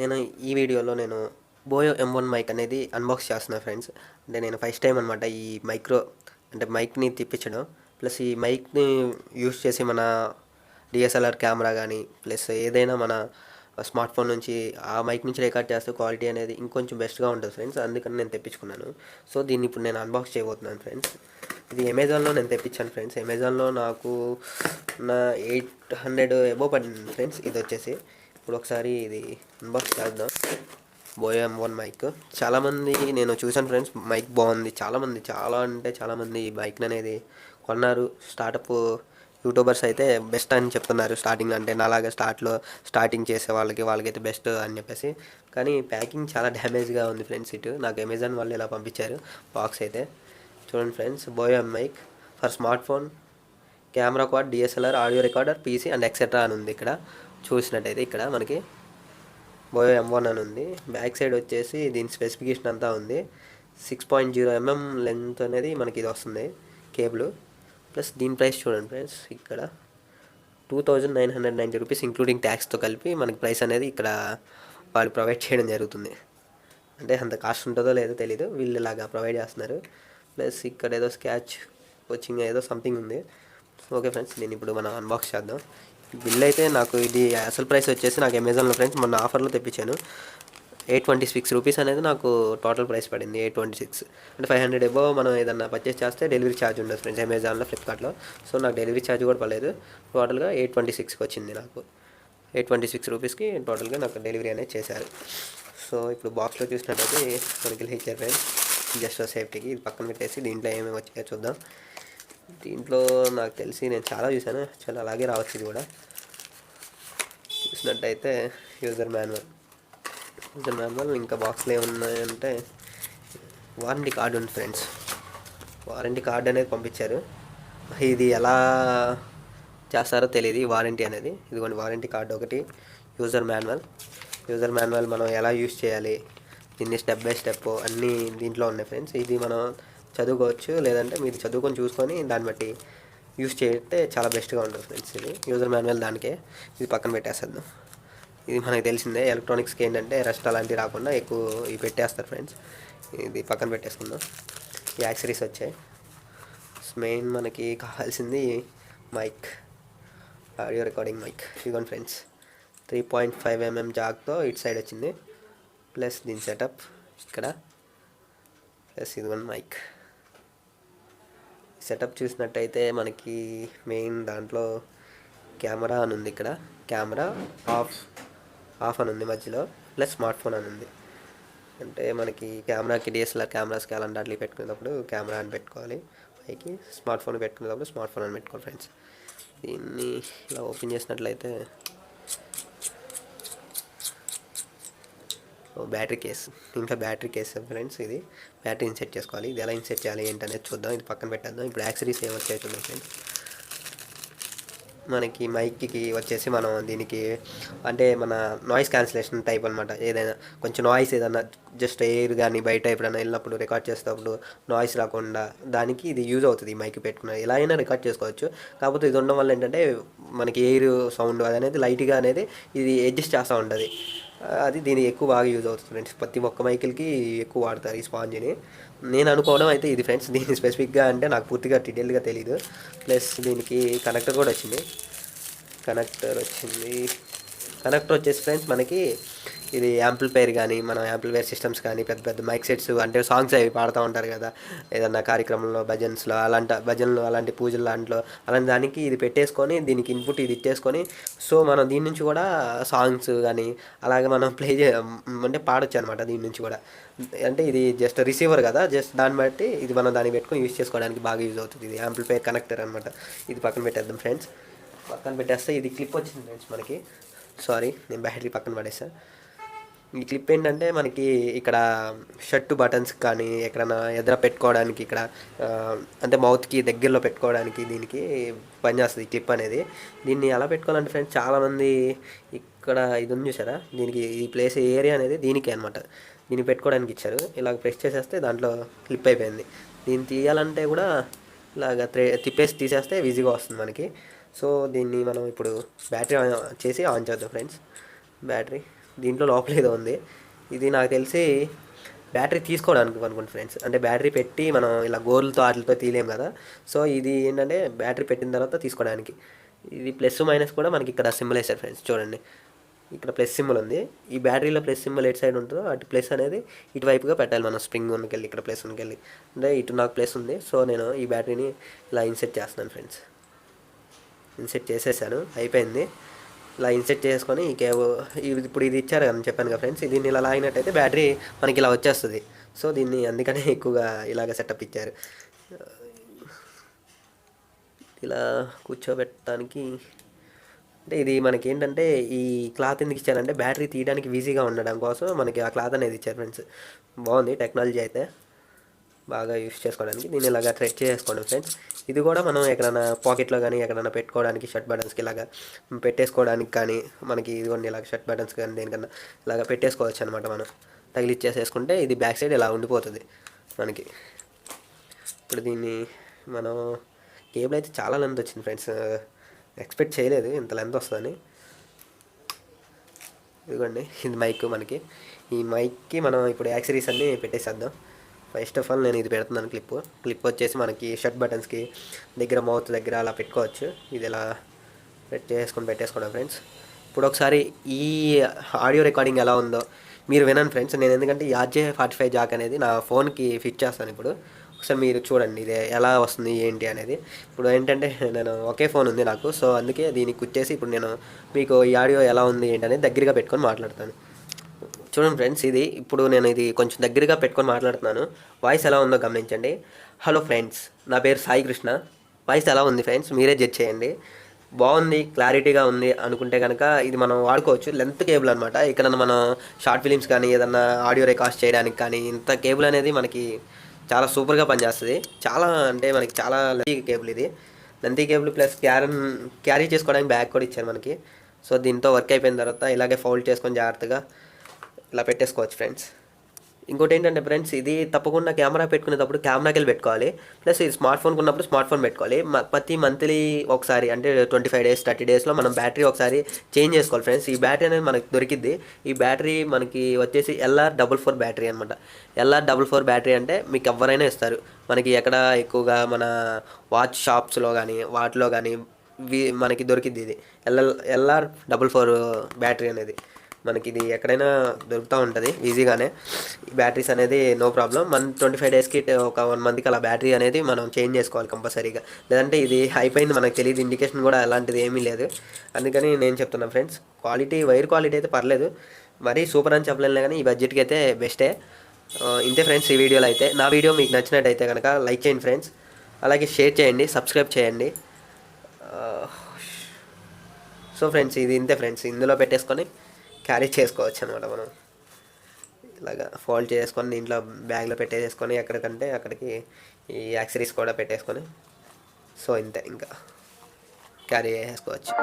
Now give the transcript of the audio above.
నేను ఈ వీడియోలో బోయో M1 మైక్ అనేది అన్బాక్స్ చేస్తున్నా ఫ్రెండ్స్. అంటే నేను ఫస్ట్ టైం అనమాట ఈ మైక్ని తెప్పించడం. ప్లస్ ఈ మైక్ని యూస్ చేసి మన DSLR కెమెరా కానీ ప్లస్ ఏదైనా మన స్మార్ట్ ఫోన్ నుంచి ఆ మైక్ నుంచి రికార్డ్ చేస్తే క్వాలిటీ అనేది ఇంకొంచెం బెస్ట్గా ఉంటుంది ఫ్రెండ్స్. అందుకని నేను తెప్పించుకున్నాను. సో దీన్ని ఇప్పుడు నేను అన్బాక్స్ చేయబోతున్నాను ఫ్రెండ్స్. ఇది అమెజాన్లో నేను తెప్పించాను ఫ్రెండ్స్. అమెజాన్లో నాకు నా 800 ఎబో పడింది ఫ్రెండ్స్. ఇది వచ్చేసి ఇప్పుడు ఒకసారి ఇది అన్బాక్స్ చేద్దాం. బోయో M1 మైక్ చాలామంది నేను చూశాను ఫ్రెండ్స్. మైక్ బాగుంది, చాలామంది ఈ మైక్ అనేది కొన్నారు. యూట్యూబర్స్ అయితే బెస్ట్ అని చెప్తున్నారు స్టార్టింగ్. అంటే నాలాగా స్టార్టింగ్ చేసే వాళ్ళకైతే బెస్ట్ అని చెప్పేసి. కానీ ప్యాకింగ్ చాలా డ్యామేజ్గా ఉంది ఫ్రెండ్స్. ఇటు నాకు అమెజాన్ వాళ్ళు ఇలా పంపించారు బాక్స్ అయితే. చూడండి friends, Boya mic for smart phone, camera quad, DSLR, audio recorder, PC and etcetera అని ఉంది. ఇక్కడ చూసినట్టయితే ఇక్కడ మనకి బోయో M1 అని ఉంది. బ్యాక్ సైడ్ వచ్చేసి దీని స్పెసిఫికేషన్ అంతా ఉంది. 6.0 mm లెంత్ అనేది మనకి ఇది వస్తుంది కేబుల్. ప్లస్ దీని ప్రైస్ చూడండి ఫ్రెండ్స్, ఇక్కడ 2990 రూపీస్ ఇంక్లూడింగ్ ట్యాక్స్తో కలిపి మనకి ప్రైస్ అనేది ఇక్కడ వాళ్ళు ప్రొవైడ్ చేయడం జరుగుతుంది. అంటే అంత కాస్ట్ ఉంటుందో లేదో తెలీదు, వీళ్ళు ఇలాగా ప్రొవైడ్ చేస్తున్నారు. ప్లస్ ఇక్కడ ఏదో స్క్రాచ్ వచ్చింగ్ ఏదో సంథింగ్ ఉంది. ఓకే ఫ్రెండ్స్, నేను ఇప్పుడు మనం అన్బాక్స్ చేద్దాం. బిల్ అయితే నాకు ఇది అసలు ప్రైస్ వచ్చేసి నాకు అమెజాన్లో ఫ్రెండ్స్ మొన్న ఆఫర్లో తెప్పించాను. 826 రూపీస్ అనేది నాకు టోటల్ ప్రైస్ పడింది. 826 అంటే 500 ఎబో మనం ఏదన్నా పర్చేస్ చేస్తే డెలివరీ ఛార్జ్ ఉండదు ఫ్రెండ్స్ అమెజాన్లో, ఫ్లిప్కార్ట్లో. సో నాకు డెలివరీ ఛార్జ్ కూడా పడలేదు. టోటల్గా 826కి వచ్చింది నాకు. 826 రూపీస్కి టోటల్గా నాకు డెలివరీ అనేది చేశారు. సో ఇప్పుడు బాక్స్లో చూసినట్టయితే మనకి ఇచ్చారు ఫ్రెండ్స్. జస్ట్ సేఫ్టీకి ఇది పక్కన పెట్టేసి దీంట్లో ఏమేమి వచ్చాయో చూద్దాం. దీంట్లో నాకు తెలిసి నేను చాలా చూసాను, చాలా అలాగే రావచ్చు. ఇది కూడా చూసినట్టయితే యూజర్ మాన్యువల్, ఇంకా బాక్స్లో ఏమున్నాయంటే వారంటీ కార్డు ఉంది ఫ్రెండ్స్. వారంటీ కార్డు అనేది పంపించారు. ఇది ఎలా చేస్తారో తెలియదు ఈ వారంటీ అనేది. ఇదిగోండి వారంటీ కార్డు ఒకటి, యూజర్ మాన్యువల్ మనం ఎలా యూజ్ చేయాలి, దీన్ని స్టెప్ బై స్టెప్ అన్నీ దీంట్లో ఉన్నాయి ఫ్రెండ్స్. ఇది మనం చదువుకోవచ్చు, లేదంటే మీరు చదువుకొని చూసుకొని దాన్ని బట్టి యూజ్ చేస్తే చాలా బెస్ట్గా ఉంటుంది ఫ్రెండ్స్. ఇది యూజర్ మాన్యువల్ దానికే. ఇది పక్కన పెట్టేసేద్దాం. ఇది మనకి తెలిసిందే, ఎలక్ట్రానిక్స్కి ఏంటంటే రస్ట్ అలాంటివి రాకుండా ఎక్కువ ఇవి పెట్టేస్తారు ఫ్రెండ్స్. ఇది పక్కన పెట్టేసుకుందాం. ఈ యాక్సరీస్ వచ్చాయి. మెయిన్ మనకి కావాల్సింది మైక్, ఆడియో రికార్డింగ్ మైక్. ఇదిగోండి ఫ్రెండ్స్, 3.5 mm జాక్తో ఇటు సైడ్ వచ్చింది. ప్లస్ దీని సెటప్ ఇక్కడ, ప్లస్ ఇదిగోండి మైక్ సెటప్. చూసినట్టయితే మనకి మెయిన్ దాంట్లో కెమెరా అని ఉంది. ఇక్కడ కెమెరా ఆఫ్ అని ఉంది మధ్యలో, ప్లస్ స్మార్ట్ ఫోన్ అని ఉంది. అంటే మనకి కెమెరాకి DSLR కెమెరాస్కి అలాంటి అట్లా పెట్టుకునేటప్పుడు కెమెరా అని పెట్టుకోవాలి, పైకి స్మార్ట్ ఫోన్ పెట్టుకునేటప్పుడు స్మార్ట్ ఫోన్ అని పెట్టుకోవాలి ఫ్రెండ్స్. దీన్ని ఇలా ఓపెన్ చేసినట్లయితే బ్యాటరీ కేస్, ఇంకా బ్యాటరీ కేస్ ఫ్రెండ్స్. ఇది బ్యాటరీ ఇన్సెట్ చేసుకోవాలి. ఇది ఎలా ఇన్సెట్ చేయాలి ఏంటనేది చూద్దాం. ఇది పక్కన పెట్టేద్దాం. ఇప్పుడు యాక్సరీస్ ఏమొచ్చాయి చూద్దాం ఫ్రెండ్స్. మనకి మైక్కి వచ్చేసి మనం దీనికి అంటే మన నాయిస్ క్యాన్సిలేషన్ టైప్ అనమాట. ఏదైనా కొంచెం నాయిస్ ఏదైనా జస్ట్ ఎయిర్ కానీ బయట ఎప్పుడైనా వెళ్ళినప్పుడు రికార్డ్ చేసేటప్పుడు నాయిస్ రాకుండా దానికి ఇది యూజ్ అవుతుంది. ఈ మైక్ పెట్టుకున్న ఎలా అయినా రికార్డ్ చేసుకోవచ్చు. కాకపోతే ఇది ఉండడం వల్ల ఏంటంటే మనకి ఎయిర్ సౌండ్ అది అనేది లైట్గా అనేది ఇది అడ్జస్ట్ చేస్తూ ఉంటుంది. అది దీనికి ఎక్కువ బాగా యూజ్ అవుతుంది ఫ్రెండ్స్. ప్రతి ఒక్క మైకిల్కి ఎక్కువ వాడతారు ఈ స్పాంజ్ని. నేను అనుకోవడం అయితే ఇది ఫ్రెండ్స్. దీని స్పెసిఫిక్గా అంటే నాకు పూర్తిగా డీటెయిల్గా తెలియదు. ప్లస్ దీనికి కనెక్టర్ కూడా వచ్చింది. కనెక్టర్ వచ్చేసి ఫ్రెండ్స్ మనకి ఇది యాంప్లిఫైర్ కానీ మన యాంప్లిఫైర్ సిస్టమ్స్ కానీ పెద్ద పెద్ద మైక్ సెట్స్ అంటే సాంగ్స్ అవి పాడుతూ ఉంటారు కదా ఏదన్నా కార్యక్రమంలో, భజన్స్లో అలాంటి పూజలు అలాంటి దానికి ఇది పెట్టేసుకొని దీనికి ఇన్పుట్ ఇది ఇచ్చేసుకొని సో మనం దీని నుంచి కూడా సాంగ్స్ కానీ అలాగే మనం అంటే పాడొచ్చు అనమాట. దీని నుంచి కూడా అంటే ఇది జస్ట్ రిసీవర్ కదా, జస్ట్ దాన్ని బట్టి ఇది మనం దాన్ని పెట్టుకొని యూజ్ చేసుకోవడానికి బాగా యూజ్ అవుతుంది. ఇది యాంప్లిఫైర్ కనెక్టర్ అనమాట. ఇది పక్కన పెట్టేద్దాం ఫ్రెండ్స్. పక్కన పెట్టేస్తే ఇది క్లిప్ వచ్చింది ఫ్రెండ్స్ మనకి. సారీ, నేను బ్యాటరీ పక్కన పడేసా. ఈ క్లిప్ ఏంటంటే మనకి ఇక్కడ షర్టు బటన్స్ కానీ ఎక్కడైనా ఎదుర పెట్టుకోవడానికి ఇక్కడ అంటే మౌత్కి దగ్గరలో పెట్టుకోవడానికి దీనికి పనిచేస్తుంది ఈ క్లిప్ అనేది. దీన్ని ఎలా పెట్టుకోవాలంటే ఫ్రెండ్స్ చాలామంది ఇక్కడ ఇది ఉంది చూసారా, దీనికి ఈ ప్లేస్ ఏరియా అనేది దీనికి అనమాట. దీన్ని పెట్టుకోవడానికి ఇచ్చారు. ఇలా ప్రెస్ చేసేస్తే దాంట్లో క్లిప్ అయిపోయింది. దీన్ని తీయాలంటే కూడా ఇలాగ తిప్పేసి తీసేస్తే ఈజీగా వస్తుంది మనకి. సో దీన్ని మనం ఇప్పుడు బ్యాటరీ చేసి ఆన్ చేద్దాం ఫ్రెండ్స్. బ్యాటరీ దీంట్లో లోపల ఏదో ఉంది. ఇది నాకు తెలిసి బ్యాటరీ తీసుకోవడానికి అనుకోండి ఫ్రెండ్స్. అంటే బ్యాటరీ పెట్టి మనం ఇలా గోర్లతో వాటితో తీయలేం కదా. సో ఇది ఏంటంటే బ్యాటరీ పెట్టిన తర్వాత తీసుకోవడానికి. ఇది ప్లస్ మైనస్ కూడా మనకి ఇక్కడ సింబల్ వేసారు ఫ్రెండ్స్, చూడండి. ఇక్కడ ప్లస్ సింబల్ ఉంది. ఈ బ్యాటరీలో ప్లస్ సింబల్ ఎటు సైడ్ ఉంటుందో అటు ప్లస్ అనేది ఇటువైపుగా పెట్టాలి మనం. స్ప్రింగ్ ఉన్నకెళ్ళి ఇక్కడ ప్లస్ ఉన్నకెళ్ళి అంటే ఇటు నాకు ప్లస్ ఉంది. సో నేను ఈ బ్యాటరీని ఇలా ఇన్సెట్ చేస్తున్నాను ఫ్రెండ్స్. ఇన్సెట్ చేసేసాను, అయిపోయింది. ఇలా ఇన్సెట్ చేసుకొని ఈ కేబుల్ ఇప్పుడు ఇది ఇచ్చారు అని చెప్పాను కదా ఫ్రెండ్స్. దీన్ని ఇలా లాగినట్టయితే బ్యాటరీ మనకి ఇలా వచ్చేస్తుంది. సో దీన్ని అందుకనే ఎక్కువగా ఇలాగ సెటప్ ఇచ్చారు. ఇలా కూర్చోబెట్టడానికి అంటే ఇది మనకి ఏంటంటే ఈ క్లాత్ ఎందుకు ఇచ్చారంటే బ్యాటరీ తీయడానికి ఈజీగా ఉండడం కోసం మనకి ఆ క్లాత్ అనేది ఇచ్చారు ఫ్రెండ్స్. బాగుంది టెక్నాలజీ అయితే, బాగా యూస్ చేసుకోవడానికి. దీన్ని ఇలాగా థ్రెడ్ చేసుకోండి ఫ్రెండ్స్. ఇది కూడా మనం ఎక్కడైనా పాకెట్లో కానీ ఎక్కడైనా పెట్టుకోవడానికి, షర్ట్ బటన్స్కి ఇలాగా పెట్టేసుకోవడానికి కానీ, మనకి ఇదిగోండి ఇలాగ షర్ట్ బటన్స్ కానీ దేనికన్నా ఇలాగ పెట్టేసుకోవచ్చు అనమాట. మనం తగిలిచ్చేసేసుకుంటే ఇది బ్యాక్ సైడ్ ఇలా ఉండిపోతుంది మనకి. ఇప్పుడు దీన్ని మనం కేబుల్ అయితే చాలా లెంత్ వచ్చింది ఫ్రెండ్స్, ఎక్స్పెక్ట్ చేయలేదు ఇంత లెంత్ వస్తుందని. ఇదిగోండి ఇది మైక్ మనకి. ఈ మైక్కి మనం ఇప్పుడు యాక్సరీస్ అన్నీ పెట్టేసేద్దాం. ఫస్ట్ ఆఫ్ ఆల్ నేను ఇది పెడుతున్నాను క్లిప్ వచ్చేసి మనకి షర్ట్ బటన్స్కి దగ్గర, మౌత్ దగ్గర అలా పెట్టుకోవచ్చు. ఇది ఇలా పెట్టేసుకోవడం ఫ్రెండ్స్. ఇప్పుడు ఒకసారి ఈ ఆడియో రికార్డింగ్ ఎలా ఉందో మీరు వినండి ఫ్రెండ్స్. నేను ఎందుకంటే ఈ RJ45 జాక్ అనేది నా ఫోన్కి ఫిట్ చేస్తాను ఇప్పుడు. ఒకసారి మీరు చూడండి ఇది ఎలా వస్తుంది ఏంటి అనేది. ఇప్పుడు ఏంటంటే నేను ఒకే ఫోన్ ఉంది నాకు, సో అందుకే దీనికి కుచ్చేసి ఇప్పుడు నేను మీకు ఈ ఆడియో ఎలా ఉంది ఏంటి అనేది దగ్గరగా పెట్టుకొని మాట్లాడతాను. చూడండి ఫ్రెండ్స్, ఇప్పుడు నేను ఇది కొంచెం దగ్గరగా పెట్టుకొని మాట్లాడుతున్నాను. వాయిస్ ఎలా ఉందో గమనించండి. హలో ఫ్రెండ్స్, నా పేరు సాయికృష్ణ. వాయిస్ ఎలా ఉంది ఫ్రెండ్స్ మీరే జడ్జ్ చేయండి. బాగుంది, క్లారిటీగా ఉంది అనుకుంటే కనుక ఇది మనం వాడుకోవచ్చు. లెంత్ కేబుల్ అనమాట. ఇక్కడ మనం షార్ట్ ఫిలిమ్స్ కానీ ఏదన్నా ఆడియో రికార్డ్ చేయడానికి కానీ ఇంత కేబుల్ అనేది మనకి చాలా సూపర్గా పనిచేస్తుంది. చాలా అంటే మనకి చాలా లెంతీ కేబుల్ ఇది. లెంతీ కేబుల్ ప్లస్ క్యారీ చేసుకోవడానికి బ్యాగ్ కూడా ఇచ్చారు మనకి. సో దీంతో వర్క్ అయిపోయిన తర్వాత ఇలాగే ఫోల్డ్ చేసుకొని జాగ్రత్తగా ఇలా పెట్టేసుకోవచ్చు ఫ్రెండ్స్. ఇంకోటి ఏంటంటే ఫ్రెండ్స్, ఇది తప్పకుండా కెమెరా పెట్టుకునేటప్పుడు కెమెరాకి వెళ్ళి పెట్టుకోవాలి. ప్లస్ ఇది స్మార్ట్ ఫోన్కి ఉన్నప్పుడు స్మార్ట్ ఫోన్ పెట్టుకోవాలి. ప్రతి మంత్లీ ఒకసారి అంటే 25 days 30 daysలో మనం బ్యాటరీ ఒకసారి చేంజ్ చేసుకోవాలి ఫ్రెండ్స్. ఈ బ్యాటరీ అనేది మనకి దొరికిద్ది. ఈ బ్యాటరీ మనకి వచ్చేసి LR44 బ్యాటరీ అనమాట. LR44 బ్యాటరీ అంటే మీకు ఎవరైనా ఇస్తారు. మనకి ఎక్కడ ఎక్కువగా మన వాచ్ షాప్స్లో కానీ వాటిలో కానీ మనకి దొరికిద్ది ఇది LR44 బ్యాటరీ అనేది. మనకి ఇది ఎక్కడైనా దొరుకుతూ ఉంటుంది ఈజీగానే. ఈ బ్యాటరీస్ అనేది నో ప్రాబ్లం. మన 25 daysకి ఒక 1 monthకి అలా బ్యాటరీ అనేది మనం చేంజ్ చేసుకోవాలి కంపల్సరీగా. లేదంటే ఇది అయిపోయింది మనకు తెలియదు, ఇండికేషన్ కూడా అలాంటిది ఏమీ లేదు. అందుకని నేను చెప్తున్నాను ఫ్రెండ్స్, వైర్ క్వాలిటీ అయితే పర్లేదు, మరీ సూపర్ అని చెప్పలేను కానీ ఈ బడ్జెట్కి అయితే బెస్టే. ఇంతే ఫ్రెండ్స్ ఈ వీడియోలో అయితే. నా వీడియో మీకు నచ్చినట్టయితే కనుక లైక్ చేయండి ఫ్రెండ్స్, అలాగే షేర్ చేయండి, సబ్స్క్రైబ్ చేయండి. సో ఫ్రెండ్స్ ఇది ఇంతే ఫ్రెండ్స్. ఇందులో పెట్టేసుకొని క్యారీ చేసుకోవచ్చు అనమాట. మనం ఇలాగా ఫోల్డ్ చేసుకొని దీంట్లో బ్యాగ్లో పెట్టేసుకొని ఎక్కడికంటే అక్కడికి ఈ యాక్సరీస్ కూడా పెట్టేసుకొని సో ఇంతే, ఇంకా క్యారీ చేసుకోవచ్చు.